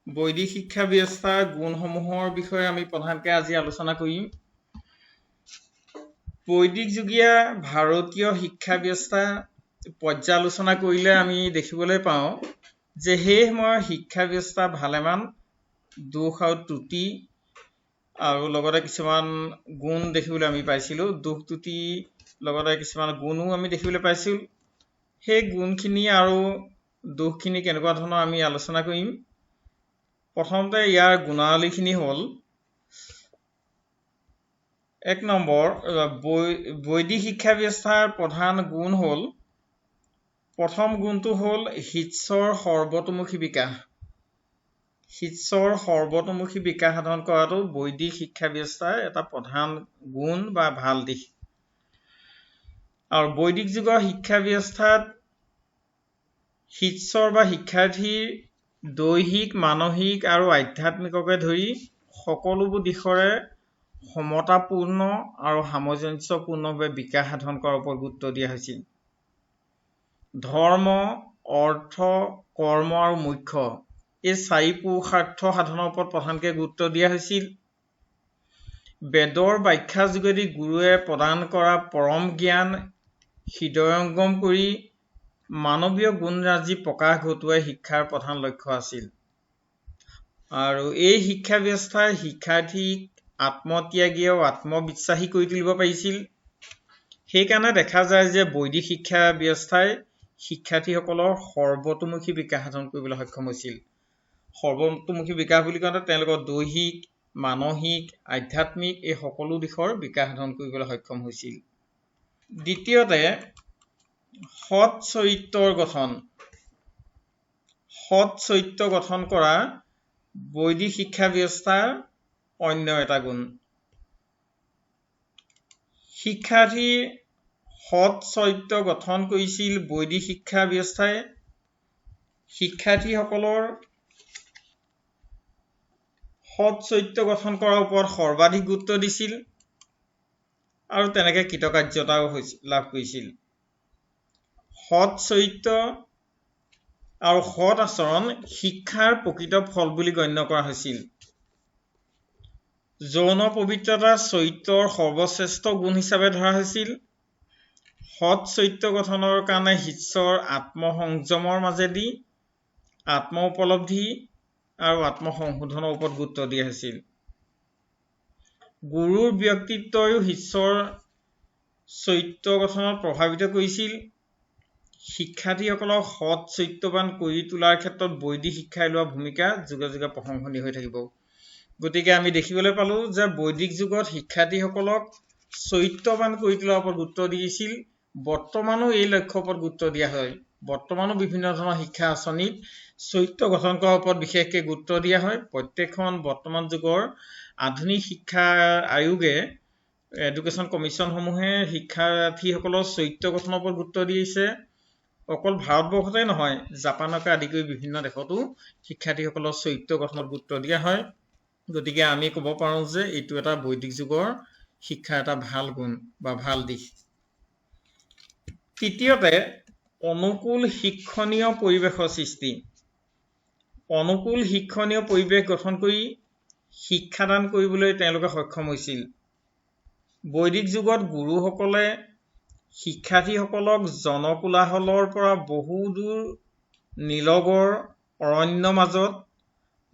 বৈদিক শিক্ষা ব্যৱস্থাৰ গুণসমূহৰ বিষয়ে আমি প্ৰধানকৈ আজি আলোচনা কৰিম। বৈদিক যুগীয়া ভাৰতীয় শিক্ষা ব্যৱস্থা পৰ্যালোচনা কৰিলে আমি দেখিবলৈ পাওঁ যে সেই সময়ৰ শিক্ষা ব্যৱস্থা ভালেমান দোষ আৰু ত্ৰুটি আৰু লগতে কিছুমান গুণ দেখিবলৈ আমি পাইছিলোঁ। দোষ ত্ৰুটি লগতে কিছুমান গুণো আমি দেখিবলৈ পাইছিলোঁ। সেই গুণখিনি আৰু দোষখিনি কেনেকুৱা ধৰণৰ আমি আলোচনা কৰিম। প্ৰথমতে ইয়াৰ গুণাৱলীখিনি হ'ল, 1 নম্বৰ, বৈদিক শিক্ষা ব্যৱস্থাৰ প্ৰধান গুণ হ'ল, প্ৰথম গুণটো হ'ল শিষ্যৰ সৰ্বতোমুখী বিকাশ। শিষ্যৰ সৰ্বতোমুখী বিকাশ সাধন কৰাটো বৈদিক শিক্ষা ব্যৱস্থাৰ এটা প্ৰধান গুণ বা ভাল দিশ। আৰু বৈদিক যুগৰ শিক্ষা ব্যৱস্থাত শিষ্যৰ বা শিক্ষাৰ্থীৰ দৈহিক, মানসিক আৰু আধ্যাত্মিককে ধৰি সকলোবোৰ দিশৰে সমতাপূৰ্ণ আৰু সামঞ্জস্যপূৰ্ণভাৱে বিকাশ সাধন কৰাৰ ওপৰত গুৰুত্ব দিয়া হৈছিল। ধৰ্ম, অৰ্থ, কৰ্ম আৰু মোক্ষ এই 4 পুৰুষাৰ্থ সাধনৰ ওপৰত প্ৰধানকৈ গুৰুত্ব দিয়া হৈছিল। বেদৰ ব্যাখ্যাৰ যোগেদি গুৰুৱে প্ৰদান কৰা পৰম জ্ঞান হৃদয়ংগম কৰি মানৱীয় গুণৰাজি প্ৰকাশ ঘটোৱাই শিক্ষাৰ প্ৰধান লক্ষ্য আছিল। আৰু এই শিক্ষা ব্যৱস্থাই শিক্ষাৰ্থীক আত্মত্যাগী আৰু আত্মবিশ্বাসী কৰি তুলিব পাৰিছিল। সেইকাৰণে দেখা যায় যে বৈদিক শিক্ষা ব্যৱস্থাই শিক্ষাৰ্থীসকলৰ সৰ্বতোমুখী বিকাশ সাধন কৰিবলৈ সক্ষম হৈছিল। সৰ্বতোমুখী বিকাশ বুলি কওঁতে তেওঁলোকৰ দৈহিক, মানসিক, আধ্যাত্মিক এই সকলো দিশৰ বিকাশ সাধন কৰিবলৈ সক্ষম হৈছিল। দ্বিতীয়তে, সৎ চৰিত্ৰৰ গঠন। সৎ চৰিত্ৰ গঠন কৰা বৈদিক শিক্ষা ব্যৱস্থাৰ অন্য এটা গুণ। শিক্ষাৰ্থীৰ সৎ চৰিত্ৰ গঠন কৰিছিল বৈদিক শিক্ষা ব্যৱস্থাই। শিক্ষাৰ্থীসকলৰ সৎ চৰিত্ৰ গঠন কৰাৰ ওপৰত সৰ্বাধিক গুৰুত্ব দিছিল আৰু তেনেকৈ কৃতকাৰ্যতাও লাভ কৰিছিল। সৎ চৰিত্ৰ আৰু সৎ আচৰণ শিক্ষাৰ প্ৰকৃত ফল বুলি গণ্য কৰা হৈছিল। যৌন পবিত্ৰতা চৰিত্ৰৰ সৰ্বশ্ৰেষ্ঠ গুণ হিচাপে ধৰা হৈছিল। সৎ চৰিত্ৰ গঠনৰ কাৰণে শিষ্যৰ আত্মসংযমৰ মাজেদি আত্ম উপলব্ধি আৰু আত্মসংশোধনৰ ওপৰত গুৰুত্ব দিয়া হৈছিল। গুৰুৰ ব্যক্তিত্বও শিষ্যৰ চৰিত্ৰ গঠনত প্ৰভাৱিত কৰিছিল। শিক্ষাৰ্থীসকলক সৎ চৰিত্ৰৱান কৰি তোলাৰ ক্ষেত্ৰত বৈদিক শিক্ষাই লোৱা ভূমিকা যুগে যুগে প্ৰশংসনীয় হৈ থাকিব। গতিকে আমি দেখিবলৈ পালোঁ যে বৈদিক যুগত শিক্ষাৰ্থীসকলক চৰিত্ৰৱান কৰি তোলাৰ ওপৰত গুৰুত্ব দিছিল। বৰ্তমানো এই লক্ষ্যৰ ওপৰত গুৰুত্ব দিয়া হয়। বৰ্তমানো বিভিন্ন ধৰণৰ শিক্ষা আঁচনিত চৰিত্ৰ গঠন কৰাৰ ওপৰত বিশেষকৈ গুৰুত্ব দিয়া হয়। প্ৰত্যেকখন বৰ্তমান যুগৰ আধুনিক শিক্ষা আয়োগে, এডুকেশ্যন কমিশ্যনসমূহে শিক্ষাৰ্থীসকলৰ চৰিত্ৰ গঠনৰ ওপৰত গুৰুত্ব দিছে। অকল ভাৰতবৰ্ষতে নহয়, জাপানকে আদি কৰি বিভিন্ন দেশতো শিক্ষাৰ্থীসকলৰ চৰিত্ৰ গঠনত গুৰুত্ব দিয়া হয়। গতিকে আমি ক'ব পাৰোঁ যে এইটো এটা বৈদিক যুগৰ শিক্ষাৰ এটা ভাল গুণ বা ভাল দিশ। তৃতীয়তে, অনুকূল শিক্ষণীয় পৰিৱেশৰ সৃষ্টি। অনুকূল শিক্ষণীয় পৰিৱেশ গঠন কৰি শিক্ষাদান কৰিবলৈ তেওঁলোকে সক্ষম হৈছিল। বৈদিক যুগত গুৰুসকলে শিক্ষাৰ্থীসকলক জনকোলাহলৰ পৰা বহুদূৰ নিলগৰ অৰণ্যৰ মাজত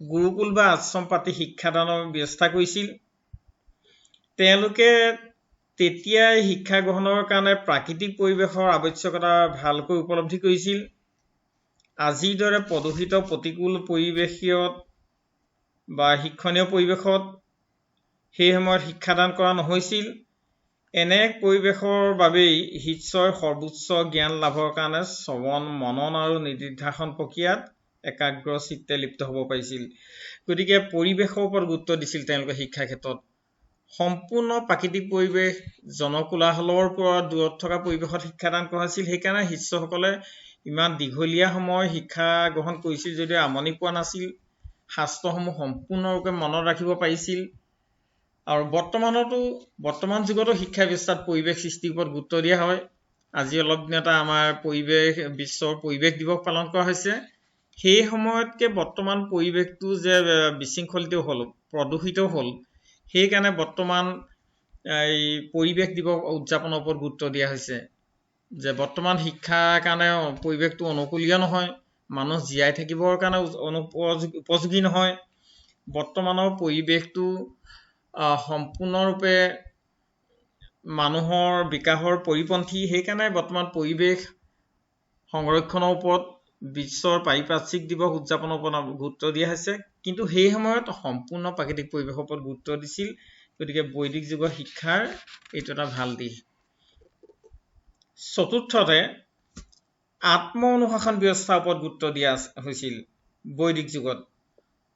গুৰুকুল বা আশ্ৰম পাতি শিক্ষাদানৰ ব্যৱস্থা কৰিছিল। তেওঁলোকে তেতিয়াই শিক্ষা গ্ৰহণৰ কাৰণে প্ৰাকৃতিক পৰিৱেশৰ আৱশ্যকতা ভালকৈ উপলব্ধি কৰিছিল। আজিৰ দৰে প্ৰদূষিত প্ৰতিকূল পৰিৱেশীয় বা শিক্ষণীয় পৰিৱেশত সেই সময়ত শিক্ষাদান কৰা নহৈছিল। এনে পৰিৱেশৰ বাবেই শিষ্যই সৰ্বোচ্চ জ্ঞান লাভৰ কাৰণে শ্ৰৱণ, মনন আৰু নিদিধ্যাসন প্ৰক্ৰিয়াত একাগ্ৰ চিত্তে লিপ্ত হ'ব পাৰিছিল। গতিকে পৰিৱেশৰ ওপৰত গুৰুত্ব দিছিল তেওঁলোকে শিক্ষাৰ ক্ষেত্ৰত। সম্পূৰ্ণ প্ৰাকৃতিক পৰিৱেশ, জনকোলাহলৰ পৰা দূৰত থকা পৰিৱেশত শিক্ষাদান কৰা হৈছিল। সেইকাৰণে শিষ্যসকলে ইমান দীঘলীয়া সময় শিক্ষা গ্ৰহণ কৰিছিল যদিও আমনি পোৱা নাছিল। শাস্ত্ৰসমূহ সম্পূৰ্ণৰূপে মনত ৰাখিব পাৰিছিল। আৰু বৰ্তমান যুগতো শিক্ষা ব্যৱস্থাত পৰিৱেশ সৃষ্টিৰ ওপৰত গুৰুত্ব দিয়া হয়। আজি অলপ দিনতে আমাৰ বিশ্বৰ পৰিৱেশ দিৱস পালন কৰা হৈছে। সেই সময়তকে বৰ্তমান পৰিৱেশটো যে বিশৃংখলিত হ'ল, প্ৰদূষিত হ'ল, সেইকাৰণে বৰ্তমান এই পৰিৱেশ দিৱস উদযাপনৰ ওপৰত গুৰুত্ব দিয়া হৈছে যে বৰ্তমান শিক্ষাৰ কাৰণে পৰিৱেশটো অনুকূলীয় নহয়, মানুহ জীয়াই থাকিবৰ কাৰণে উপযোগী নহয়, বৰ্তমানৰ পৰিৱেশটো সম্পূৰ্ণৰূপে মানুহৰ বিকাশৰ পৰিপন্থী। সেইকাৰণে বৰ্তমান পৰিৱেশ সংৰক্ষণৰ ওপৰত বিশ্বৰ পাৰিপাৰ্শ্বিক দিৱস উদযাপনৰ ওপৰত গুৰুত্ব দিয়া হৈছে, কিন্তু সেই সময়ত সম্পূৰ্ণ প্ৰাকৃতিক পৰিৱেশৰ ওপৰত গুৰুত্ব দিছিল। গতিকে বৈদিক যুগৰ শিক্ষাৰ এইটো এটা ভাল দিশ। চতুৰ্থতে আত্ম অনুশাসন ব্যৱস্থাৰ ওপৰত গুৰুত্ব দিয়া হৈছিল বৈদিক যুগত।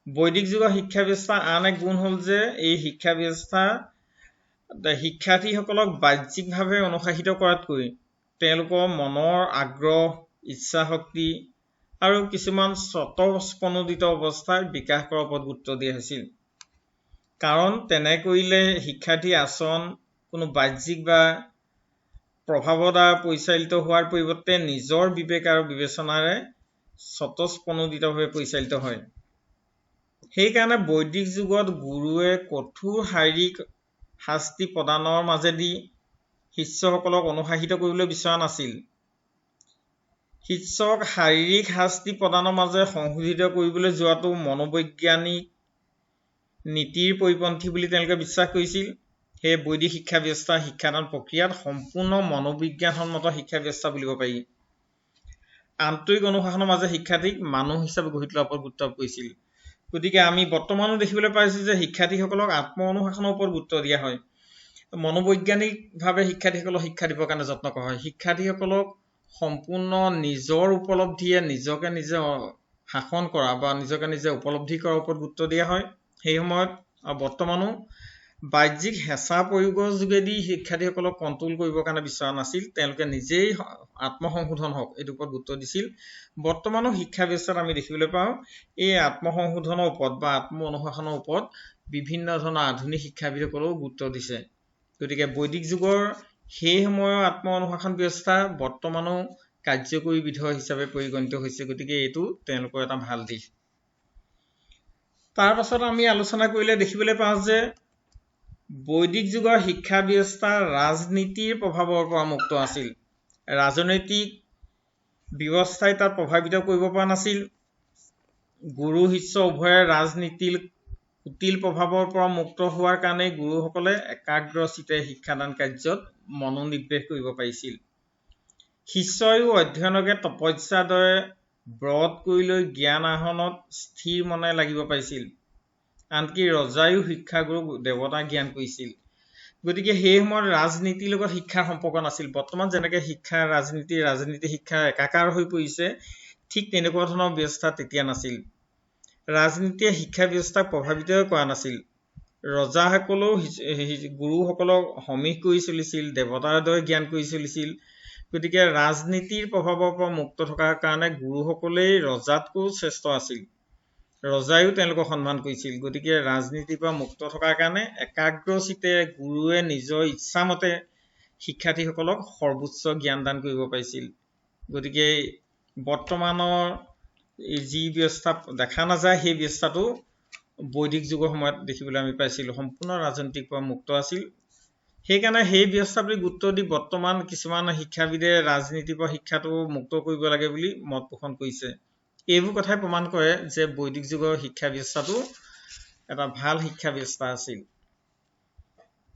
বৈদিক যুগৰ শিক্ষা ব্যৱস্থাৰ আন এক গুণ হ'ল যে এই শিক্ষা ব্যৱস্থা শিক্ষাৰ্থীসকলক বাহ্যিকভাৱে অনুশাসিত কৰাতকৈ তেওঁলোকৰ মনৰ আগ্ৰহ, ইচ্ছা শক্তি আৰু কিছুমান স্বতঃস্ফূৰ্ত অৱস্থাৰ বিকাশ কৰাৰ ওপৰত গুৰুত্ব দিয়া হৈছিল। কাৰণ তেনে কৰিলে শিক্ষাৰ্থীৰ আচৰণ কোনো বাহ্যিক বা প্ৰভাৱৰ দ্বাৰা পৰিচালিত হোৱাৰ পৰিৱৰ্তে নিজৰ বিবেক আৰু বিবেচনাৰে স্বতঃস্ফূৰ্তভাৱে পৰিচালিত হয়। সেইকাৰণে বৈদিক যুগত গুৰুৱে কঠোৰ শাৰীৰিক শাস্তি প্ৰদানৰ মাজেদি শিষ্যসকলক অনুশাসিত কৰিবলৈ বিচৰা নাছিল। শিষ্যক শাৰীৰিক শাস্তি প্ৰদানৰ মাজেৰে সংশোধিত কৰিবলৈ যোৱাটো মনোবৈজ্ঞানিক নীতিৰ পৰিপন্থী বুলি তেওঁলোকে বিশ্বাস কৰিছিল। সেয়ে বৈদিক শিক্ষা ব্যৱস্থা শিক্ষাদান প্ৰক্ৰিয়াত সম্পূৰ্ণ মনোবিজ্ঞানসন্মত শিক্ষা ব্যৱস্থা বুলিব পাৰি। আন্তৰিক অনুশাসনৰ মাজে শিক্ষাৰ্থীক মানুহ হিচাপে গঢ়ি তোলাৰ ওপৰত গুৰুত্ব কৰিছিল। গতিকে আমি বৰ্তমানো দেখিবলৈ পাইছোঁ যে শিক্ষাৰ্থীসকলক আত্ম অনুশাসনৰ ওপৰত গুৰুত্ব দিয়া হয়। মনোবৈজ্ঞানিকভাৱে শিক্ষাৰ্থীসকলক শিক্ষা দিবৰ কাৰণে যত্ন কৰা হয়। শিক্ষাৰ্থীসকলক সম্পূৰ্ণ নিজৰ উপলব্ধিয়ে নিজকে নিজে শাসন কৰা বা নিজকে নিজে উপলব্ধি কৰাৰ ওপৰত গুৰুত্ব দিয়া হয়। সেই সময়ত বৰ্তমানো বাহ্যিক হেঁচা প্ৰয়োগৰ যোগেদি শিক্ষাৰ্থীসকলক কণ্ট্ৰল কৰিবৰ কাৰণে বিচৰা নাছিল, তেওঁলোকে নিজেই আত্মসংশোধন হওক এইটোৰ ওপৰত গুৰুত্ব দিছিল। বৰ্তমানো শিক্ষা ব্যৱস্থাত আমি দেখিবলৈ পাওঁ এই আত্মসংশোধনৰ ওপৰত বা আত্ম অনুশাসনৰ ওপৰত বিভিন্ন ধৰণৰ আধুনিক শিক্ষাবিদসকলেও গুৰুত্ব দিছে। গতিকে বৈদিক যুগৰ সেই সময়ৰ আত্ম অনুশাসন ব্যৱস্থা বৰ্তমানো কাৰ্যকৰী বিধেয় হিচাপে পৰিগণিত হৈছে। গতিকে এইটো তেওঁলোকৰ এটা ভাল দিশ। তাৰ পাছত আমি আলোচনা কৰিলে দেখিবলৈ পাওঁ যে বৈদিক যুগৰ শিক্ষা ব্যৱস্থা ৰাজনীতিৰ প্ৰভাৱৰ পৰা মুক্ত আছিল। ৰাজনৈতিক ব্যৱস্থাই তাত প্ৰভাৱিত কৰিব পৰা নাছিল। গুৰু শিষ্য উভয়ে ৰাজনীতিৰ কুটিল প্ৰভাৱৰ পৰা মুক্ত হোৱাৰ কাৰণে গুৰুসকলে একাগ্ৰচিত্তে শিক্ষাদান কাৰ্যত মনোনিৱেশ কৰিব পাৰিছিল। শিষ্যয়ো অধ্যয়নকে তপস্যাৰ দৰে ব্ৰত কৰি লৈ জ্ঞান আহৰণত স্থিৰ মনে লাগিব পাৰিছিল। আনকি ৰজায়ো শিক্ষাগুৰুক দেৱতা জ্ঞান কৰিছিল। গতিকে সেই সময়ত ৰাজনীতিৰ লগত শিক্ষাৰ সম্পৰ্ক নাছিল। বৰ্তমান যেনেকৈ শিক্ষা ৰাজনীতি শিক্ষা একাকাৰ হৈ পৰিছে, ঠিক তেনেকুৱা ধৰণৰ ব্যৱস্থা তেতিয়া নাছিল। ৰাজনীতিয়ে শিক্ষা ব্যৱস্থাক প্ৰভাৱিত কৰা নাছিল। ৰজাসকলেও গুৰুসকলক সমীহ কৰি চলিছিল, দেৱতাৰ দৰে জ্ঞান কৰি চলিছিল। গতিকে ৰাজনীতিৰ প্ৰভাৱৰ পৰা মুক্ত থকাৰ কাৰণে গুৰুসকলেই ৰজাতকৈও শ্ৰেষ্ঠ আছিল। ৰজায়ো তেওঁলোকক সন্মান কৰিছিল। গতিকে ৰাজনীতিৰ পৰা মুক্ত থকাৰ কাৰণে একাগ্ৰচিত্তে গুৰুৱে নিজৰ ইচ্ছামতে শিক্ষাৰ্থীসকলক সৰ্বোচ্চ জ্ঞান দান কৰিব পাৰিছিল। গতিকে বৰ্তমানৰ যি ব্যৱস্থা দেখা নাযায় সেই ব্যৱস্থাটো বৈদিক যুগৰ সময়ত দেখিবলৈ আমি পাইছিলোঁ। সম্পূৰ্ণ ৰাজনৈতিক পৰা মুক্ত আছিল। সেইকাৰণে সেই ব্যৱস্থা প্ৰতি গুৰুত্ব দি বৰ্তমান কিছুমান শিক্ষাবিদে ৰাজনীতিৰ পৰা শিক্ষাটো মুক্ত কৰিব লাগে বুলি মত পোষণ কৰিছে। এইবোৰ কথাই প্ৰমাণ কৰে যে বৈদিক যুগৰ শিক্ষা ব্যৱস্থাটো এটা ভাল শিক্ষা ব্যৱস্থা আছিল।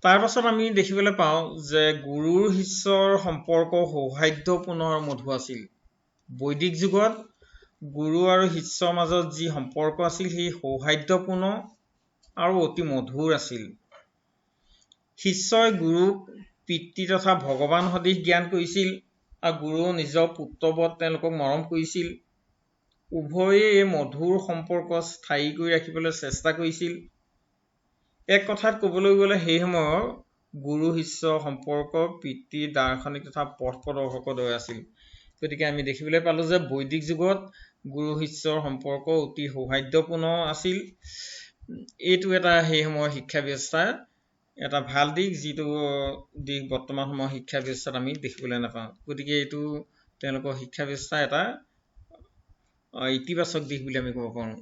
তাৰ পাছত আমি দেখিবলৈ পাওঁ যে গুৰুৰ শিষ্যৰ সম্পৰ্ক সৌহাৰ্দ্যপূৰ্ণ আৰু মধুৰ আছিল। বৈদিক যুগত গুৰু আৰু শিষ্যৰ মাজত যি সম্পৰ্ক আছিল সেই সৌহাৰ্দ্যপূৰ্ণ আৰু অতি মধুৰ আছিল। শিষ্যই গুৰুক পিতৃ তথা ভগৱান সদৃশ জ্ঞান কৰিছিল আৰু গুৰু নিজৰ পুত্ৰবৎ তেওঁলোকক মৰম কৰিছিল। উভয়ে এই মধুৰ সম্পৰ্ক স্থায়ী কৰি ৰাখিবলৈ চেষ্টা কৰিছিল। এক কথাত ক'বলৈ গ'লে সেই সময়ৰ গুৰু শিষ্য সম্পৰ্ক পিতৃ দাৰ্শনিক তথা পথ প্ৰদৰ্শকৰ দৰে আছিল। গতিকে আমি দেখিবলৈ পালোঁ যে বৈদিক যুগত গুৰু শিষ্যৰ সম্পৰ্ক অতি সৌহাৰ্দ্যপূৰ্ণ আছিল। এইটো এটা সেই সময়ৰ শিক্ষা ব্যৱস্থাৰ এটা ভাল দিশ, যিটো দিশ বৰ্তমান সময়ৰ শিক্ষা ব্যৱস্থাত আমি দেখিবলৈ নাপাওঁ। গতিকে এইটো তেওঁলোকৰ শিক্ষা ব্যৱস্থা এটা ইতিবাচক দিশ বুলি আমি ক'ব পাৰোঁ।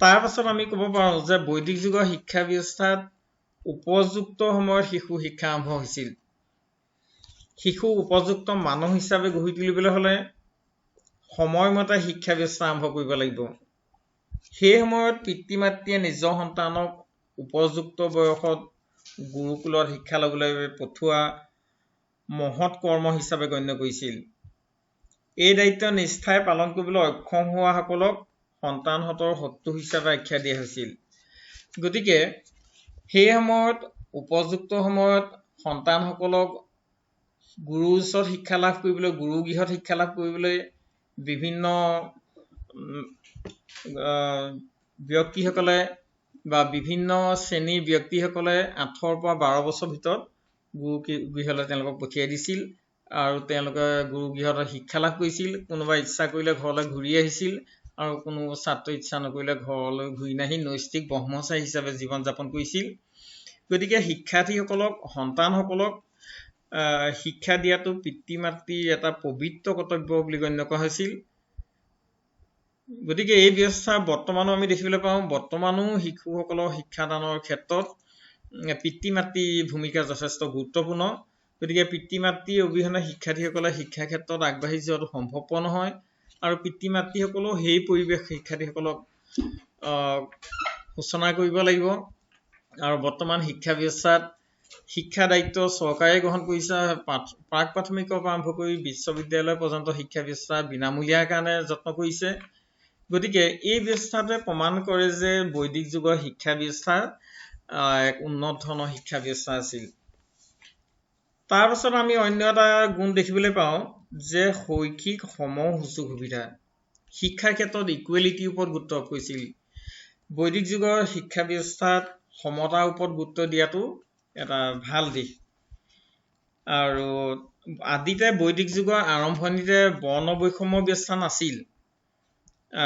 তাৰ পাছত আমি ক'ব পাৰোঁ যে বৈদিক যুগৰ শিক্ষা ব্যৱস্থাত উপযুক্ত সময়ত শিশু শিক্ষা আৰম্ভ হৈছিল। শিশু উপযুক্ত মানুহ হিচাপে গঢ়ি তুলিবলৈ হ'লে সময়মতে শিক্ষা ব্যৱস্থা আৰম্ভ কৰিব লাগিব। সেই সময়ত পিতৃ মাতৃয়ে নিজৰ সন্তানক উপযুক্ত বয়সত গুৰুকুলত শিক্ষা ল'বলৈ পঠোৱা মহৎ কৰ্ম হিচাপে গণ্য কৰিছিল। এই দায়িত্ব নিষ্ঠাৰে পালন কৰিবলৈ অক্ষম হোৱাসকলক সন্তানহঁতৰ শত্ৰু হিচাপে আখ্যা দিয়া হৈছিল। গতিকে সেই সময়ত উপযুক্ত সময়ত সন্তানসকলক গুৰুৰ ওচৰত শিক্ষা লাভ কৰিবলৈ, গুৰুগৃহত শিক্ষা লাভ কৰিবলৈ বিভিন্ন ব্যক্তিসকলে বা বিভিন্ন শ্ৰেণীৰ ব্যক্তিসকলে 8ৰ পৰা 12 বছৰ ভিতৰত গুৰুগৃহলৈ তেওঁলোকক পঠিয়াই দিছিল আৰু তেওঁলোকে গুৰুগৃহত শিক্ষা লাভ কৰিছিল। কোনোবা ইচ্ছা কৰিলে ঘৰলৈ ঘূৰি আহিছিল আৰু কোনো ছাত্ৰ ইচ্ছা নকৰিলে ঘৰলৈ ঘূৰি নাহি নৈষ্ঠিক ব্ৰহ্মচাৰী হিচাপে জীৱন যাপন কৰিছিল। গতিকে শিক্ষাৰ্থীসকলক, সন্তানসকলক শিক্ষা দিয়াটো পিতৃ মাতৃৰ এটা পবিত্ৰ কৰ্তব্য বুলি গণ্য কৰা হৈছিল। গতিকে এই ব্যৱস্থা বৰ্তমানো আমি দেখিবলৈ পাওঁ। বৰ্তমানো শিশুসকলৰ শিক্ষাদানৰ ক্ষেত্ৰত পিতৃ মাতৃৰ ভূমিকা যথেষ্ট গুৰুত্বপূৰ্ণ। গতিকে পিতৃ মাতৃৰ অবিহনে শিক্ষাৰ্থীসকলে শিক্ষা ক্ষেত্ৰত আগবাঢ়ি যোৱাটো সম্ভৱপৰ নহয় আৰু পিতৃ মাতৃসকলেও সেই পৰিৱেশ শিক্ষাৰ্থীসকলক সূচনা কৰিব লাগিব। আৰু বৰ্তমান শিক্ষা ব্যৱস্থাত শিক্ষা দায়িত্ব চৰকাৰে গ্ৰহণ কৰিছে। প্ৰাক প্ৰাথমিকৰ পৰা আৰম্ভ কৰি বিশ্ববিদ্যালয় পৰ্যন্ত শিক্ষা ব্যৱস্থা বিনামূলীয়াৰ কাৰণে যত্ন কৰিছে। গতিকে এই ব্যৱস্থাটোৱে প্ৰমাণ কৰে যে বৈদিক যুগৰ শিক্ষা ব্যৱস্থা এক উন্নত ধৰণৰ শিক্ষা ব্যৱস্থা আছিল। তাৰ পাছত আমি অন্য এটা গুণ দেখিবলৈ পাওঁ যে শৈক্ষিক সম সুযোগ সুবিধা। শিক্ষাৰ ক্ষেত্ৰত ইকুৱেলিটিৰ ওপৰত গুৰুত্ব কৰিছিল। বৈদিক যুগৰ শিক্ষা ব্যৱস্থাত সমতাৰ ওপৰত গুৰুত্ব দিয়াটো এটা ভাল দিশ। আৰু আদিতে বৈদিক যুগৰ আৰম্ভণিতে বৰ্ণ বৈষম্য ব্যৱস্থা নাছিল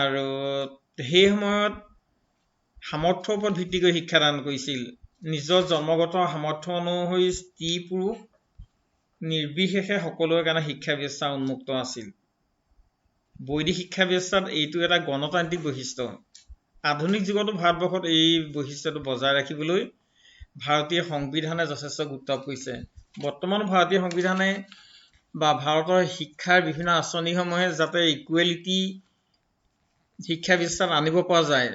আৰু সেই সময়ত সামৰ্থ্যৰ ওপৰত ভিত্তি কৰি শিক্ষাদান কৰিছিল। নিজৰ জন্মগত সামৰ্থ্য অনুসৰি স্ত্ৰী পুৰুষ নিৰ্বিশেষে সকলোৰে কাৰণে শিক্ষা ব্যৱস্থা উন্মুক্ত আছিল। বৈদিক শিক্ষা ব্যৱস্থাত এইটো এটা গণতান্ত্ৰিক বৈশিষ্ট্য। আধুনিক যুগতো ভাৰতবৰ্ষত এই বৈশিষ্ট্যটো বজাই ৰাখিবলৈ ভাৰতীয় সংবিধানে যথেষ্ট গুৰুত্ব কৰিছে। বৰ্তমান ভাৰতীয় সংবিধানে বা ভাৰতৰ শিক্ষাৰ বিভিন্ন আঁচনিসমূহে যাতে ইকুৱেলিটি শিক্ষা ব্যৱস্থাত আনিব পৰা যায়,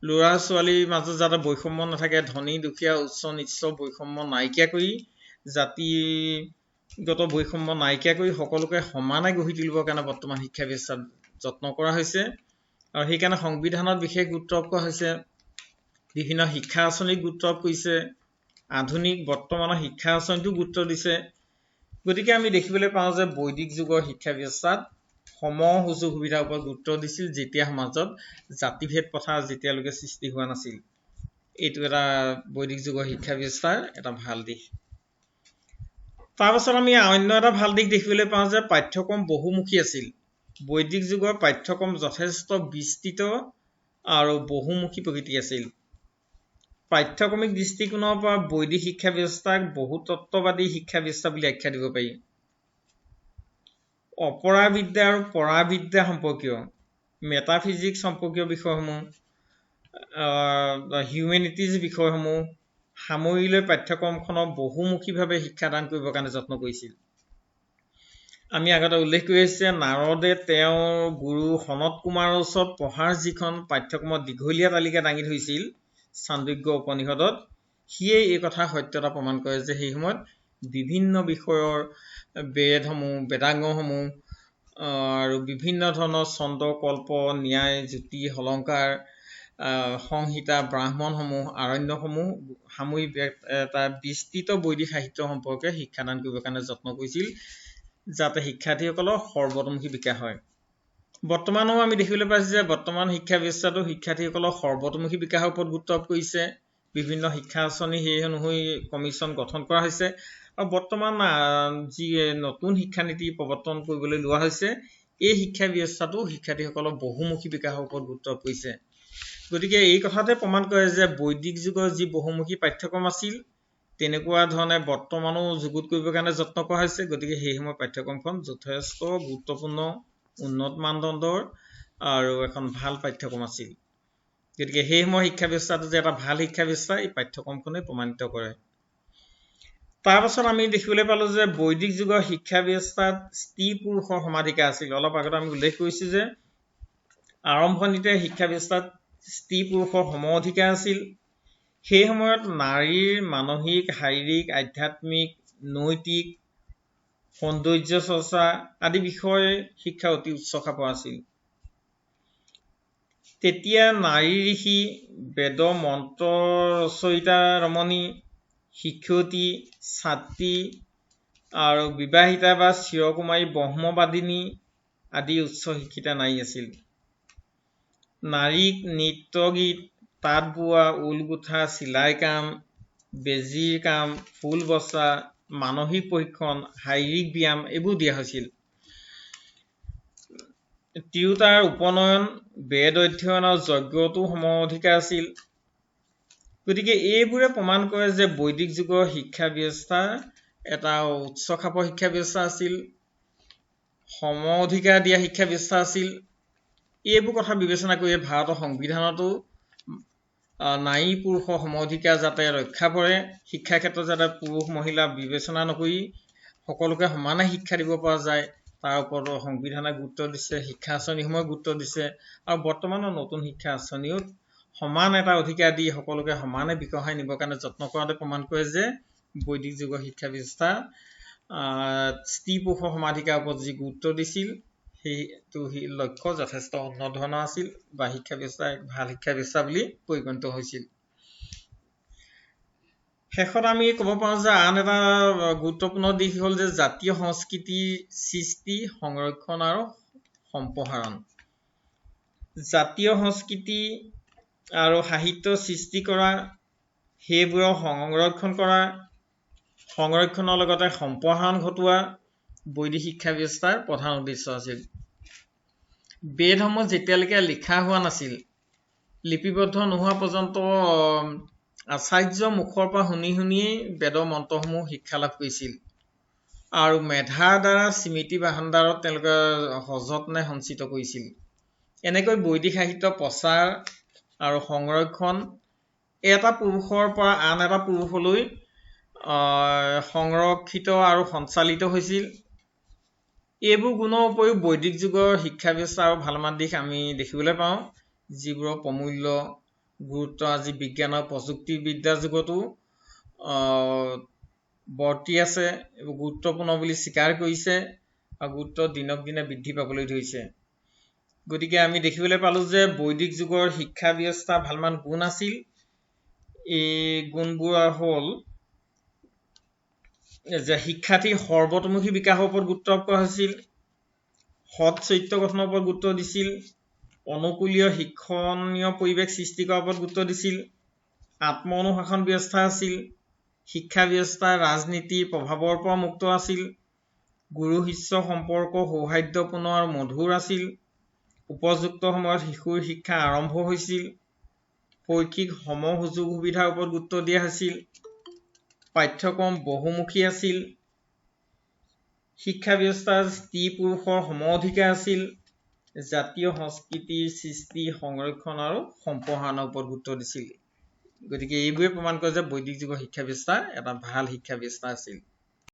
ল'ৰা ছোৱালীৰ মাজত যাতে বৈষম্য নাথাকে, ধনী দুখীয়া উচ্চ নিচ্চ বৈষম্য নাইকিয়া কৰি, জাতিগত বৈষম্য নাইকিয়া কৰি সকলোকে সমানে গঢ়ি তুলিবৰ কাৰণে বৰ্তমান শিক্ষা ব্যৱস্থাত যত্ন কৰা হৈছে। আৰু সেইকাৰণে সংবিধানত বিশেষ গুৰুত্ব আৰোপ কৰা হৈছে। বিভিন্ন শিক্ষা আঁচনিক গুৰুত্ব আৰোপ কৰিছে। আধুনিক বৰ্তমানৰ শিক্ষা আঁচনিটো গুৰুত্ব দিছে। গতিকে আমি দেখিবলৈ পাওঁ যে বৈদিক যুগৰ শিক্ষা ব্যৱস্থাত সম সুযোগ সুবিধাৰ ওপৰত গুৰুত্ব দিছিল, যেতিয়া সমাজত জাতিভেদ প্ৰথা যেতিয়ালৈকে সৃষ্টি হোৱা নাছিল। এইটো এটা বৈদিক যুগৰ শিক্ষা ব্যৱস্থাৰ এটা ভাল দিশ। তাৰপাছত আমি অন্য এটা ভাল দিশ দেখিবলৈ পাওঁ যে পাঠ্যক্ৰম বহুমুখী আছিল। বৈদিক যুগৰ পাঠ্যক্ৰম যথেষ্ট বিস্তৃত আৰু বহুমুখী প্ৰকৃতি আছিল। পাঠ্যক্ৰমিক দৃষ্টিকোণৰ পৰা বৈদিক শিক্ষা ব্যৱস্থাক বহুতত্ত্ববাদী শিক্ষা ব্যৱস্থা বুলি আখ্যা দিব পাৰি। অপৰাবিদ্যা আৰু পৰাবিদ্যা সম্পৰ্কীয়, মেটাফিজিক্স সম্পৰ্কীয় বিষয়সমূহ, হিউমেনিটিজ বিষয়সমূহ সামৰি লৈ পাঠ্যক্ৰমখনক বহুমুখীভাৱে শিক্ষাদান কৰিবৰ কাৰণে যত্ন কৰিছিল। আমি আগতে উল্লেখ কৰি আহিছোঁ যে নাৰদে তেওঁৰ গুৰু সনত কুমাৰৰ ওচৰত পঢ়াৰ যিখন পাঠ্যক্ৰমত দীঘলীয়া তালিকা দাঙি ধৰিছিল চান্দোগ্য উপনিষদত, সিয়ে এই কথা সত্যতা প্ৰমাণ কৰে যে সেই সময়ত বিভিন্ন বিষয়ৰ বেদসমূহ, বেদাংগসমূহ আৰু বিভিন্ন ধৰণৰ ছন্দ, কল্প, ন্যায়, জ্যোতি, অলংকাৰ, সংহিতা, ব্ৰাহ্মণসমূহ, আৰণ্যসমূহ সামৰি এটা বিস্তৃত বৈদিক সাহিত্য সম্পৰ্কে শিক্ষাদান কৰিবৰ কাৰণে যত্ন কৰিছিল, যাতে শিক্ষাৰ্থীসকলৰ সৰ্বতোমুখী বিকাশ হয়। বৰ্তমানো আমি দেখিবলৈ পাইছোঁ যে বৰ্তমান শিক্ষা ব্যৱস্থাটো শিক্ষাৰ্থীসকলৰ সৰ্বতোমুখী বিকাশৰ ওপৰত গুৰুত্ব আৰোপ কৰিছে। বিভিন্ন শিক্ষা আঁচনি সেই অনুসৰি কমিশ্যন গঠন কৰা হৈছে আৰু বৰ্তমান যি নতুন শিক্ষানীতি প্ৰৱৰ্তন কৰিবলৈ লোৱা হৈছে, এই শিক্ষা ব্যৱস্থাটো শিক্ষাৰ্থীসকলৰ বহুমুখী বিকাশৰ ওপৰত গুৰুত্ব আৰোপ কৰিছে। গতিকে এই কথাতে প্ৰমাণ কৰে যে বৈদিক যুগৰ যি বহুমুখী পাঠ্যক্ৰম আছিল, তেনেকুৱা ধৰণে বৰ্তমানো যুগুত কৰিবৰ কাৰণে যত্ন কৰা হৈছে। গতিকে সেই সময়ৰ পাঠ্যক্ৰমখন যথেষ্ট গুৰুত্বপূৰ্ণ উন্নত মানদণ্ডৰ আৰু এখন ভাল পাঠ্যক্ৰম আছিল। গতিকে সেই সময়ৰ শিক্ষা ব্যৱস্থাটো যে এটা ভাল শিক্ষা ব্যৱস্থা এই পাঠ্যক্ৰমখনে প্ৰমাণিত কৰে। তাৰ পাছত আমি দেখিবলৈ পালো যে বৈদিক যুগৰ শিক্ষা ব্যৱস্থাত স্ত্ৰী পুৰুষৰ সমাধিকাৰ আছিল। অলপ আগতে আমি উল্লেখ কৰিছো যে আৰম্ভণিতে শিক্ষা ব্যৱস্থাত স্ত্ৰী পুৰুষৰ সম অধিকাৰ আছিল। সেই সময়ত নাৰীৰ মানসিক, শাৰীৰিক, আধ্যাত্মিক, নৈতিক, সৌন্দৰ্য চৰ্চা আদি বিষয়ে শিক্ষা অতি উচ্চ খাপৰ আছিল। তেতিয়া নাৰী ঋষি, বেদ মন্ত্ৰ ৰচয়িতা ৰমণী, শিক্ষয়িত্ৰী, ছাত্ৰী আৰু বিবাহিতা বা চিৰকুমাৰী ব্ৰহ্মবাদিনী আদি উচ্চ শিক্ষিতা নাৰী আছিল। নাৰীক নৃত্য গীত, তাঁত বোৱা, ঊল গুঠা, চিলাই কাম, বেজীৰ কাম, ফুল বচা, মানসিক প্ৰশিক্ষণ, শাৰীৰিক ব্যায়াম এইবোৰ দিয়া হৈছিল। তিৰোতাৰ উপনয়ন, বেদ অধ্যয়ন আৰু যজ্ঞতো সম অধিকাৰ আছিল। গতিকে এইবোৰে প্ৰমাণ কৰে যে বৈদিক যুগৰ শিক্ষা ব্যৱস্থা এটা উচ্চ খাপৰ শিক্ষা ব্যৱস্থা আছিল, সম অধিকাৰ দিয়া শিক্ষা ব্যৱস্থা আছিল। এইবোৰ কথা বিবেচনা কৰি ভাৰতৰ সংবিধানতো নাৰী পুৰুষৰ সম অধিকাৰ যাতে ৰক্ষা পৰে, শিক্ষাৰ ক্ষেত্ৰত যাতে পুৰুষ মহিলা বিবেচনা নকৰি সকলোকে সমানে শিক্ষা দিব পৰা যায় তাৰ ওপৰত সংবিধানে গুৰুত্ব দিছে, শিক্ষা আঁচনিসমূহে গুৰুত্ব দিছে আৰু বৰ্তমানৰ নতুন শিক্ষা আঁচনিও সমান এটা অধিকাৰ দি সকলোকে সমানে বিকশাই নিবৰ কাৰণে যত্ন কৰাটো প্ৰমাণ কৰে যে বৈদিক যুগৰ শিক্ষা ব্যৱস্থা স্ত্ৰী পুৰুষৰ সমাধিকাৰ ওপৰত যি গুৰুত্ব দিছিল সেইটো লক্ষ্য যথেষ্ট উন্নত ধৰণৰ আছিল বা শিক্ষা ব্যৱস্থা এক ভাল শিক্ষা ব্যৱস্থা বুলি পৰিগণিত হৈছিল। শেষত আমি ক'ব পাৰোঁ যে আন এটা গুৰুত্বপূৰ্ণ দিশ হ'ল যে জাতীয় সংস্কৃতিৰ সৃষ্টি, সংৰক্ষণ আৰু সম্প্ৰসাৰণ। জাতীয় সংস্কৃতি আৰু সাহিত্য সৃষ্টি কৰা, সেইবোৰৰ সংৰক্ষণ কৰা, সংৰক্ষণৰ লগতে সম্প্ৰসাৰণ ঘটোৱা বৈদিক শিক্ষা ব্যৱস্থাৰ প্ৰধান উদ্দেশ্য আছিল। বেদসমূহ যেতিয়ালৈকে লিখা হোৱা নাছিল, লিপিবদ্ধ নোহোৱা পৰ্যন্ত আচাৰ্য মুখৰ পৰা শুনি শুনিয়েই বেদৰ মন্ত্ৰসমূহ শিক্ষা লাভ কৰিছিল আৰু মেধাৰ দ্বাৰা স্মৃতি ভাণ্ডাৰত তেওঁলোকে সযত্নে সঞ্চিত কৰিছিল। এনেকৈ বৈদিক সাহিত্য প্ৰচাৰ আৰু সংৰক্ষণ এটা পুৰুষৰ পৰা আন এটা পুৰুষলৈ সংৰক্ষিত আৰু সঞ্চালিত হৈছিল। এইবোৰ গুণৰ উপৰিও বৈদিক যুগৰ শিক্ষা ব্যৱস্থা আৰু ভালমান দিশ আমি দেখিবলৈ পাওঁ, যিবোৰৰ প্ৰমূল্য গুৰুত্ব আজি বিজ্ঞান আৰু প্ৰযুক্তিবিদ্যাৰ যুগতো বৰ্তি আছে, এইবোৰ গুৰুত্বপূৰ্ণ বুলি স্বীকাৰ কৰিছে আৰু গুৰুত্ব দিনক দিনে বৃদ্ধি পাবলৈ ধৰিছে। গতিকে আমি দেখিবলৈ পালোঁ যে বৈদিক যুগৰ শিক্ষা ব্যৱস্থা ভালমান গুণ আছিল। এই গুণবোৰ হ'ল যে শিক্ষাৰ্থীৰ সৰ্বতোমুখী বিকাশৰ ওপৰত গুৰুত্ব আৰোপ কৰা হৈছিল, সৎ চৰিত্ৰ গঠনৰ ওপৰত গুৰুত্ব দিছিল, অনুকূলীয় শিক্ষণীয় পৰিৱেশ সৃষ্টি কৰাৰ ওপৰত গুৰুত্ব দিছিল, আত্ম অনুশাসন ব্যৱস্থা আছিল, শিক্ষা ব্যৱস্থা ৰাজনীতিৰ প্ৰভাৱৰ পৰা মুক্ত আছিল, গুৰু শিষ্য সম্পৰ্ক সৌহাৰ্দ্যপূৰ্ণ আৰু মধুৰ আছিল, উপযুক্ত সময়ত শিশুৰ শিক্ষা আৰম্ভ হৈছিল, শৈক্ষিক সম সুযোগ সুবিধাৰ ওপৰত গুৰুত্ব দিয়া হৈছিল, পাঠ্যক্ৰম বহুমুখী আছিল, শিক্ষা ব্যৱস্থাত স্ত্ৰী পুৰুষৰ সম অধিকাৰ আছিল, জাতীয় সংস্কৃতিৰ সৃষ্টি, সংৰক্ষণ আৰু সম্প্ৰসাৰণৰ ওপৰত গুৰুত্ব দিছিল। গতিকে এইবোৰে প্ৰমাণ কৰে যে বৈদিক যুগৰ শিক্ষা ব্যৱস্থা এটা ভাল শিক্ষা ব্যৱস্থা আছিল।